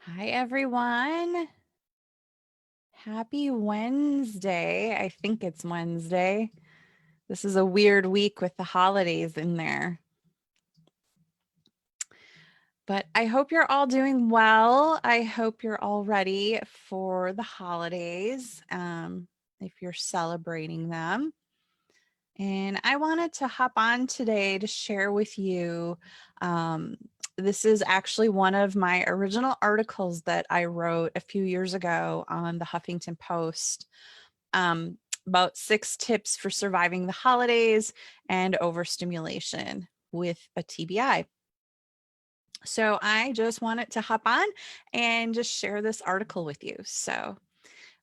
Hi, everyone. Happy Wednesday. I think it's Wednesday. This is a weird week with the holidays in there. But I hope you're all doing well. I hope you're all ready for the holidays, if you're celebrating them. And I wanted to hop on today to share with you. This is actually one of my original articles that I wrote a few years ago on the Huffington Post, about 6 tips for surviving the holidays and overstimulation with a TBI. So I just wanted to hop on and just share this article with you. So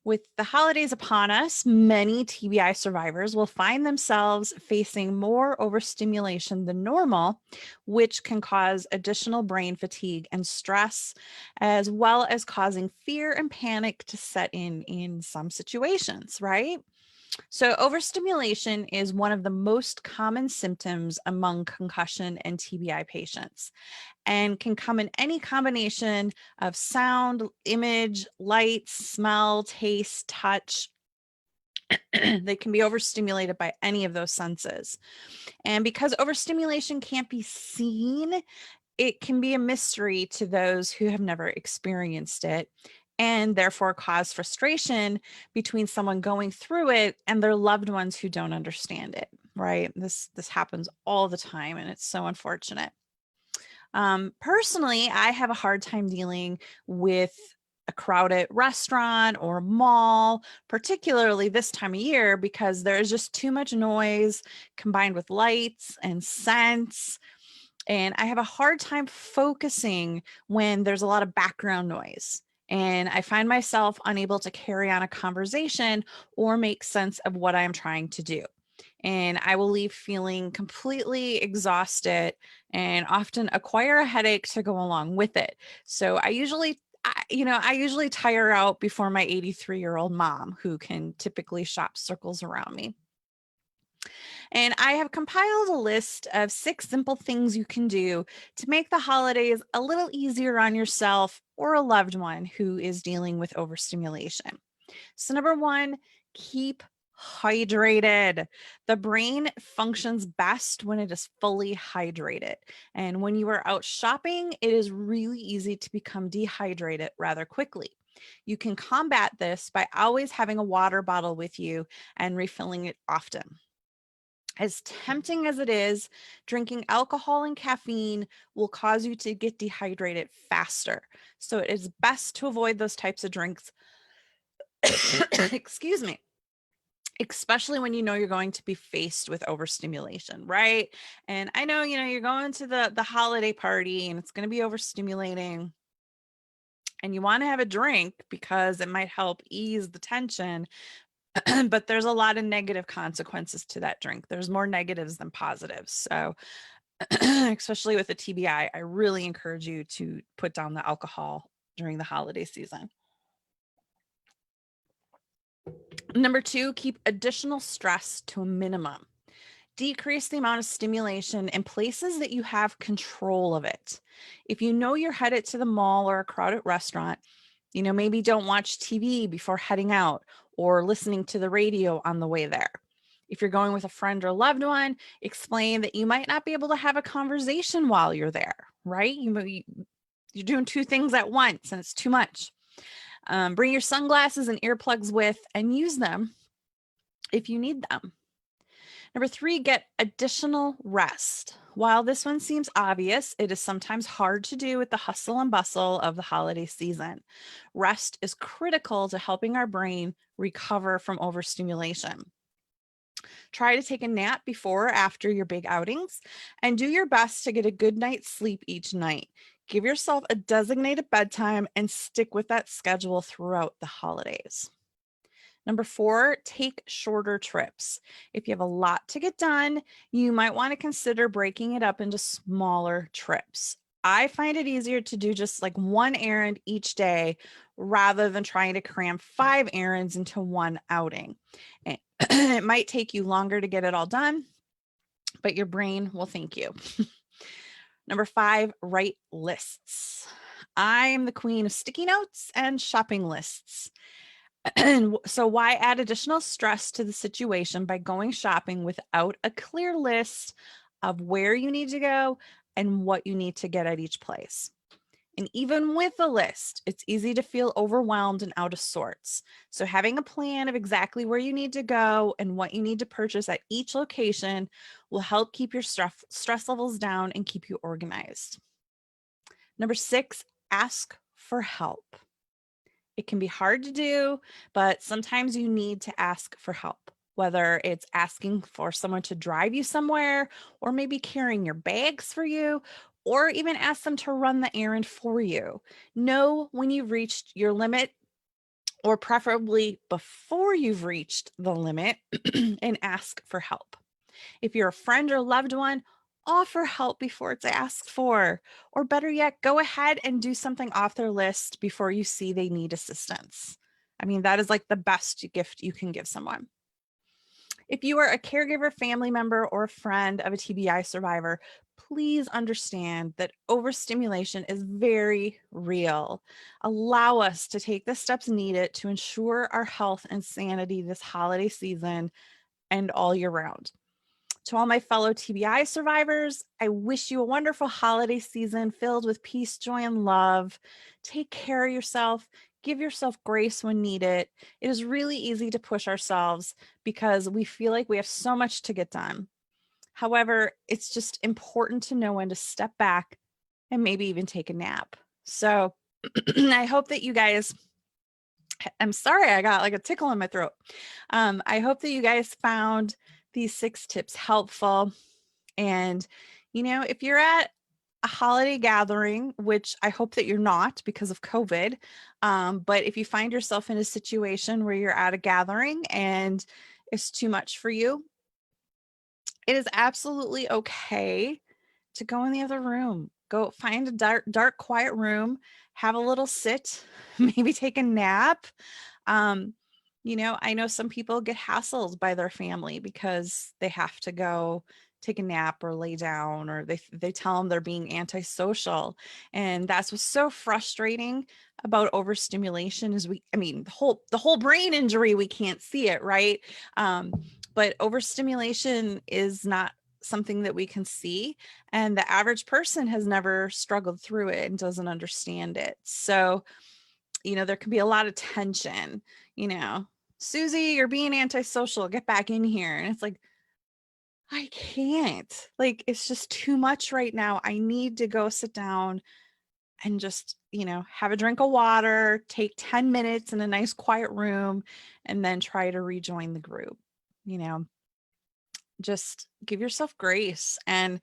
with the holidays upon us, many TBI survivors will find themselves facing more overstimulation than normal, which can cause additional brain fatigue and stress, as well as causing fear and panic to set in some situations, right? So overstimulation is one of the most common symptoms among concussion and TBI patients, and can come in any combination of sound, image, light, smell, taste, touch. They can be overstimulated by any of those senses. And because overstimulation can't be seen, it can be a mystery to those who have never experienced it, and therefore cause frustration between someone going through it and their loved ones who don't understand it, right? This happens all the time, and it's so unfortunate. Personally, I have a hard time dealing with a crowded restaurant or mall, particularly this time of year, because there's just too much noise combined with lights and scents. And I have a hard time focusing when there's a lot of background noise. And I find myself unable to carry on a conversation or make sense of what I'm trying to do. And I will leave feeling completely exhausted and often acquire a headache to go along with it. So I usually tire out before my 83-year-old mom, who can typically shop circles around me. And I have compiled a list of 6 simple things you can do to make the holidays a little easier on yourself or a loved one who is dealing with overstimulation. So, number 1, keep hydrated. The brain functions best when it is fully hydrated. And when you are out shopping, it is really easy to become dehydrated rather quickly. You can combat this by always having a water bottle with you and refilling it often. As tempting as it is, drinking alcohol and caffeine will cause you to get dehydrated faster. So it is best to avoid those types of drinks. Excuse me. Especially when you know you're going to be faced with overstimulation, right? And I know, you're going to the holiday party and it's going to be overstimulating, and you want to have a drink because it might help ease the tension. But there's a lot of negative consequences to that drink. There's more negatives than positives. So, especially with a TBI, I really encourage you to put down the alcohol during the holiday season. Number 2, keep additional stress to a minimum. Decrease the amount of stimulation in places that you have control of it. If you know you're headed to the mall or a crowded restaurant, maybe don't watch TV before heading out or listening to the radio on the way there. If you're going with a friend or loved one, explain that you might not be able to have a conversation while you're there, right? You're doing 2 things at once and it's too much. Bring your sunglasses and earplugs with and use them if you need them. Number 3, get additional rest. While this one seems obvious, it is sometimes hard to do with the hustle and bustle of the holiday season. Rest is critical to helping our brain recover from overstimulation. Try to take a nap before or after your big outings, and do your best to get a good night's sleep each night. Give yourself a designated bedtime and stick with that schedule throughout the holidays. Number 4, take shorter trips. If you have a lot to get done, you might want to consider breaking it up into smaller trips. I find it easier to do just like one errand each day rather than trying to cram 5 errands into one outing. It might take you longer to get it all done, but your brain will thank you. Number 5, write lists. I am the queen of sticky notes and shopping lists. And so why add additional stress to the situation by going shopping without a clear list of where you need to go and what you need to get at each place? And even with a list, it's easy to feel overwhelmed and out of sorts. So having a plan of exactly where you need to go and what you need to purchase at each location will help keep your stress levels down and keep you organized. Number 6, ask for help. It can be hard to do, but sometimes you need to ask for help, whether it's asking for someone to drive you somewhere, or maybe carrying your bags for you, or even ask them to run the errand for you. Know when you've reached your limit, or preferably before you've reached the limit, and ask for help. If you're a friend or loved one, offer help before it's asked for. Or better yet, go ahead and do something off their list before you see they need assistance. I mean, that is like the best gift you can give someone. If you are a caregiver, family member, or a friend of a TBI survivor, please understand that overstimulation is very real. Allow us to take the steps needed to ensure our health and sanity this holiday season and all year round. To all my fellow TBI survivors, I wish you a wonderful holiday season filled with peace, joy, and love. Take care of yourself. Give yourself grace when needed. It is really easy to push ourselves because we feel like we have so much to get done. However, it's just important to know when to step back and maybe even take a nap. So I hope that you guys, I'm sorry, I got like a tickle in my throat. I hope that you guys found these 6 tips helpful. And, you know, if you're at a holiday gathering, which I hope that you're not because of COVID, but if you find yourself in a situation where you're at a gathering and it's too much for you, it is absolutely okay to go in the other room. Go find a dark, quiet room, have a little sit, maybe take a nap. Um, you know, I know some people get hassled by their family because they have to go take a nap or lay down, or they tell them they're being antisocial. And that's what's so frustrating about overstimulation is I mean, the whole brain injury, we can't see it, right? But overstimulation is not something that we can see, and the average person has never struggled through it and doesn't understand it. So, you know, there can be a lot of tension, you know, Susie, you're being antisocial, get back in here. And it's like, I can't, like, it's just too much right now. I need to go sit down and just, you know, have a drink of water, take 10 minutes in a nice quiet room, and then try to rejoin the group. You know, just give yourself grace and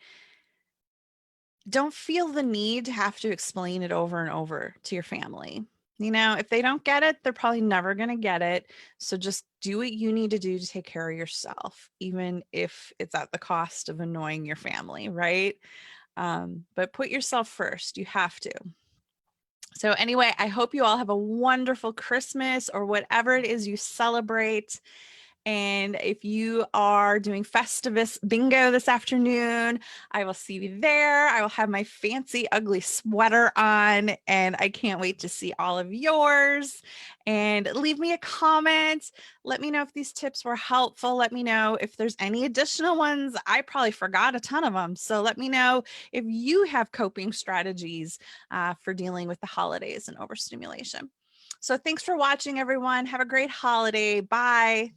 don't feel the need to have to explain it over and over to your family. You know, if they don't get it, they're probably never going to get it. So just do what you need to do to take care of yourself, even if it's at the cost of annoying your family, right? But put yourself first. You have to. So anyway, I hope you all have a wonderful Christmas or whatever it is you celebrate. And if you are doing Festivus bingo this afternoon, I will see you there. I will have my fancy, ugly sweater on, and I can't wait to see all of yours. And leave me a comment. Let me know if these tips were helpful. Let me know if there's any additional ones. I probably forgot a ton of them. So let me know if you have coping strategies for dealing with the holidays and overstimulation. So thanks for watching, everyone. Have a great holiday. Bye.